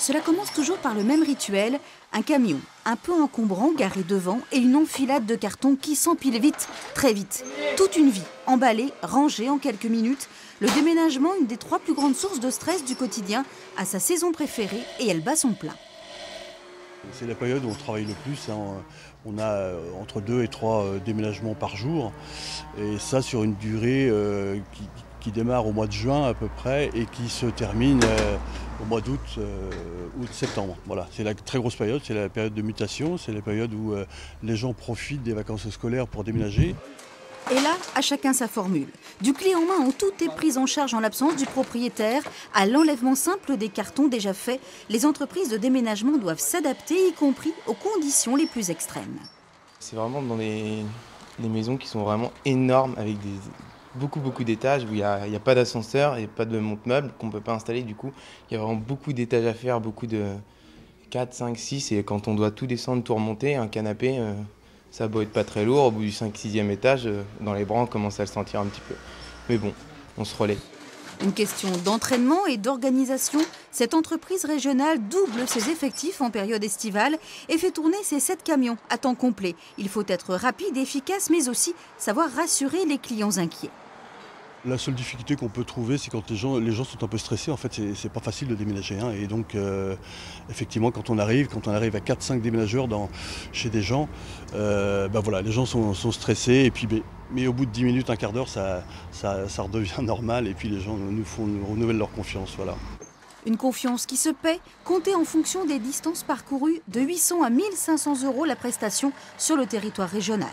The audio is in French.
Cela commence toujours par le même rituel, un camion un peu encombrant garé devant et une enfilade de cartons qui s'empilent vite, très vite. Toute une vie, emballée, rangée en quelques minutes. Le déménagement, une des 3 plus grandes sources de stress du quotidien, a sa saison préférée et elle bat son plein. C'est la période où on travaille le plus, hein. On a entre 2 et 3 déménagements par jour. Et ça sur une durée qui démarre au mois de juin à peu près et qui se termine au mois d'août, août-septembre. Voilà, c'est la très grosse période, c'est la période de mutation, c'est la période où les gens profitent des vacances scolaires pour déménager. Et là, à chacun sa formule. Du clé en main où tout est pris en charge en l'absence du propriétaire, à l'enlèvement simple des cartons déjà faits, les entreprises de déménagement doivent s'adapter, y compris aux conditions les plus extrêmes. C'est vraiment dans des maisons qui sont vraiment énormes, avec beaucoup d'étages, où il n'y a pas d'ascenseur et pas de monte-meubles qu'on ne peut pas installer. Du coup, il y a vraiment beaucoup d'étages à faire, beaucoup de 4, 5, 6. Et quand on doit tout descendre, tout remonter, un canapé, ça a beau être pas très lourd, au bout du 5, 6e étage, dans les bras, on commence à le sentir un petit peu. Mais bon, on se relaie. Une question d'entraînement et d'organisation. Cette entreprise régionale double ses effectifs en période estivale et fait tourner ses 7 camions à temps complet. Il faut être rapide, efficace, mais aussi savoir rassurer les clients inquiets. La seule difficulté qu'on peut trouver, c'est quand les gens sont un peu stressés. En fait, c'est pas facile de déménager, hein. Et donc, effectivement, quand on arrive à 4-5 déménageurs chez des gens, voilà, les gens sont stressés. Et puis, mais au bout de 10 minutes, un quart d'heure, ça redevient normal. Et puis les gens nous renouvellent leur confiance. Voilà. Une confiance qui se paie, comptée en fonction des distances parcourues, de 800 à 1 500 € la prestation sur le territoire régional.